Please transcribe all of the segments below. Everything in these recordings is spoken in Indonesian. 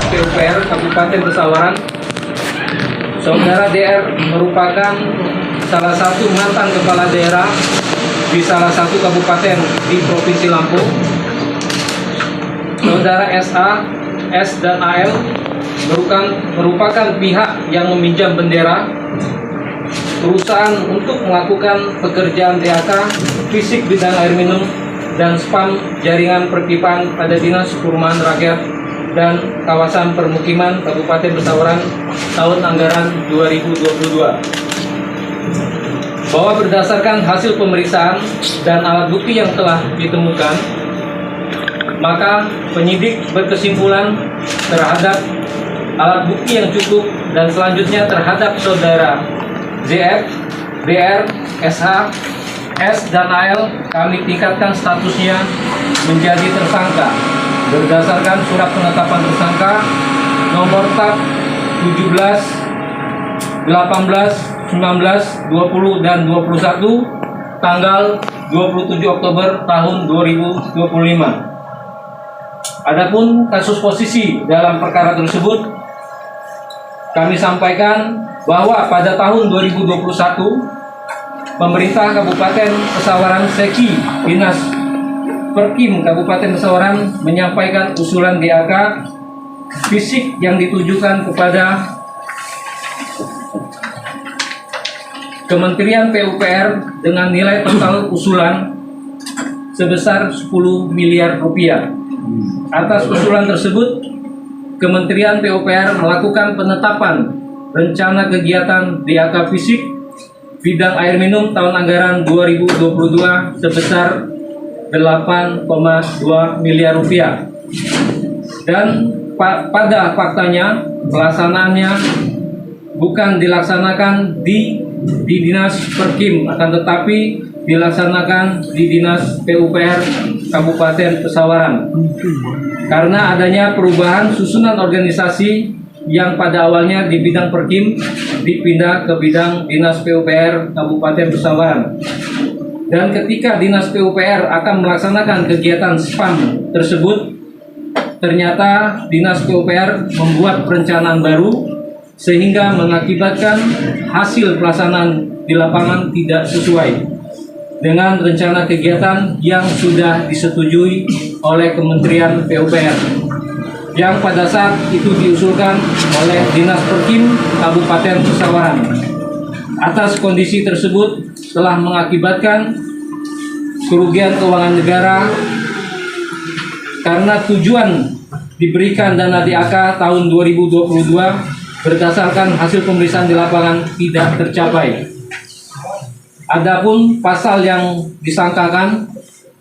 PUPR Kabupaten Pesawaran. Saudara DR merupakan salah satu mantan kepala daerah di salah satu kabupaten di Provinsi Lampung. Saudara SA, S, dan AL merupakan pihak yang meminjam bendera perusahaan untuk melakukan pekerjaan DAK, fisik bidang air minum, dan spam jaringan perpipaan pada Dinas Perumahan Rakyat dan Kawasan Permukiman Kabupaten Pesawaran tahun anggaran 2022. Bahwa berdasarkan hasil pemeriksaan dan alat bukti yang telah ditemukan, maka penyidik berkesimpulan terhadap alat bukti yang cukup dan selanjutnya terhadap saudara ZF, BR, SH, S, dan AL kami tingkatkan statusnya menjadi tersangka berdasarkan surat penetapan tersangka nomor TAP 17, 18, 19, 20, dan 21 tanggal 27 Oktober tahun 2025. Adapun kasus posisi dalam perkara tersebut, kami sampaikan bahwa pada tahun 2021 pemerintah Kabupaten Pesawaran Seki Dinas Perkim Kabupaten Pesawaran menyampaikan usulan DAK fisik yang ditujukan kepada Kementerian PUPR dengan nilai total usulan sebesar 10 miliar rupiah. Atas usulan tersebut, Kementerian PUPR melakukan penetapan rencana kegiatan DAK fisik bidang air minum tahun anggaran 2022 sebesar 8,2 miliar rupiah. Dan pada faktanya pelaksanaannya bukan dilaksanakan di Dinas Perkim, akan tetapi dilaksanakan di Dinas PUPR Kabupaten Pesawaran. Karena adanya perubahan susunan organisasi yang pada awalnya di bidang Perkim dipindah ke bidang Dinas PUPR Kabupaten Pesawaran. Dan ketika Dinas PUPR akan melaksanakan kegiatan spam tersebut, ternyata Dinas PUPR membuat perencanaan baru sehingga mengakibatkan hasil pelaksanaan di lapangan tidak sesuai dengan rencana kegiatan yang sudah disetujui oleh Kementerian PUPR, yang pada saat itu diusulkan oleh Dinas Perkim Kabupaten Pesawaran. Atas kondisi tersebut telah mengakibatkan kerugian keuangan negara karena tujuan diberikan dana DAK tahun 2022 berdasarkan hasil pemeriksaan di lapangan tidak tercapai. Adapun pasal yang disangkakan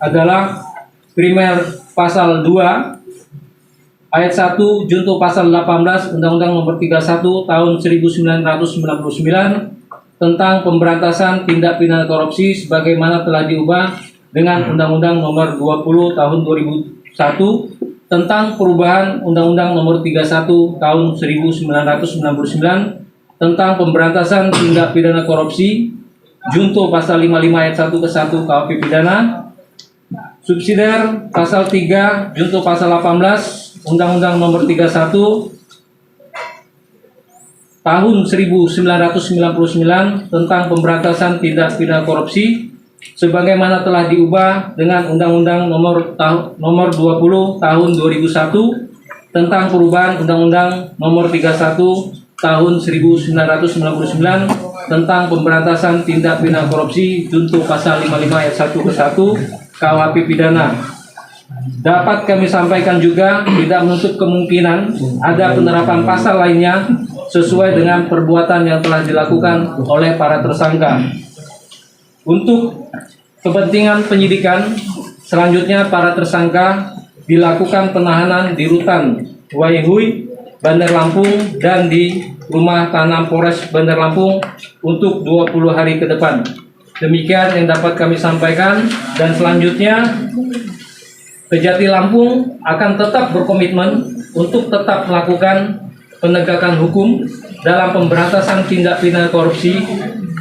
adalah primer pasal 2 ayat 1 junto pasal 18 Undang-Undang Nomor 31 Tahun 1999 tentang pemberantasan tindak pidana korupsi sebagaimana telah diubah dengan Undang-Undang Nomor 20 Tahun 2001 tentang perubahan Undang-Undang Nomor 31 Tahun 1999 tentang pemberantasan tindak pidana korupsi junto pasal 55 ayat 1 ke 1 KUHP pidana, subsidiar pasal 3 junto pasal 18 Undang-Undang Nomor 31 Tahun 1999 tentang pemberantasan tindak pidana korupsi sebagaimana telah diubah dengan Undang-Undang Nomor 20 Tahun 2001 tentang perubahan Undang-Undang Nomor 31 Tahun 1999 tentang pemberantasan tindak pidana korupsi junto pasal 55 ayat 1 ke 1 KUHP pidana. Dapat kami sampaikan juga tidak menutup kemungkinan ada penerapan pasal lainnya sesuai dengan perbuatan yang telah dilakukan oleh para tersangka. Untuk kepentingan penyidikan, selanjutnya para tersangka dilakukan penahanan di Rutan Waihui, Bandar Lampung, dan di Rumah Tahanan Polres Bandar Lampung untuk 20 hari ke depan. Demikian yang dapat kami sampaikan, dan selanjutnya Kejati Lampung akan tetap berkomitmen untuk tetap melakukan penegakan hukum dalam pemberantasan tindak pidana korupsi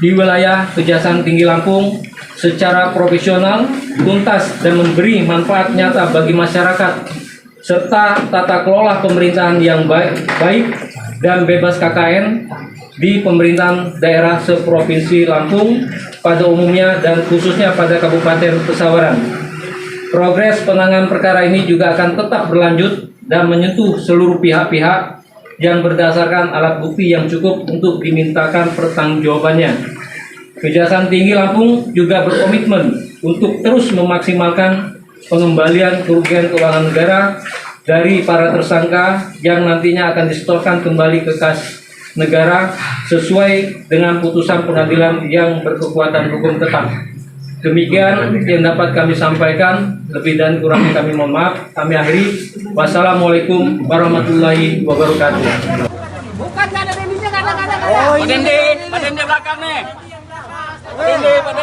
di wilayah Kejaksaan Tinggi Lampung secara profesional, tuntas, dan memberi manfaat nyata bagi masyarakat serta tata kelola pemerintahan yang baik dan bebas KKN di pemerintahan daerah seprovinsi Lampung pada umumnya dan khususnya pada Kabupaten Pesawaran. Progres penanganan perkara ini juga akan tetap berlanjut dan menyentuh seluruh pihak-pihak yang berdasarkan alat bukti yang cukup untuk dimintakan pertanggungjawabannya. Kejaksaan Tinggi Lampung juga berkomitmen untuk terus memaksimalkan pengembalian kerugian keuangan negara dari para tersangka yang nantinya akan disetorkan kembali ke kas negara sesuai dengan putusan pengadilan yang berkekuatan hukum tetap. Demikian yang dapat kami sampaikan, lebih dan kurangnya kami mohon maaf. Kami akhiri. Wassalamualaikum warahmatullahi wabarakatuh. Bukan nggak ada dendenya, nggak ada. Oh, Pak Dende belakang nih. Pak Dende. Pak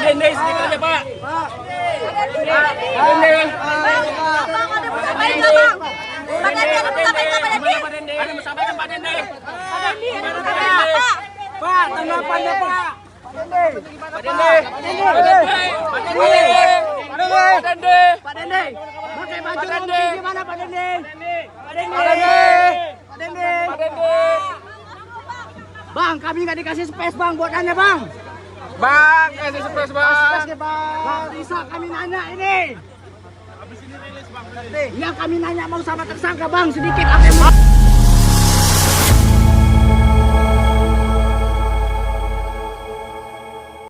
Dende sedikit aja Pak. Pak Dende. Ada mau sampaikan Pak Dende. Pak, tanggapannya Pak. Pak Dende. Pakai baju gimana Pak Dende? Bang, kami nggak dikasih space bang buat nanya bang. Bang, kasih space bang. Bang, bisa kami nanya ini. Iya kami nanya mau sama tersangka bang sedikit.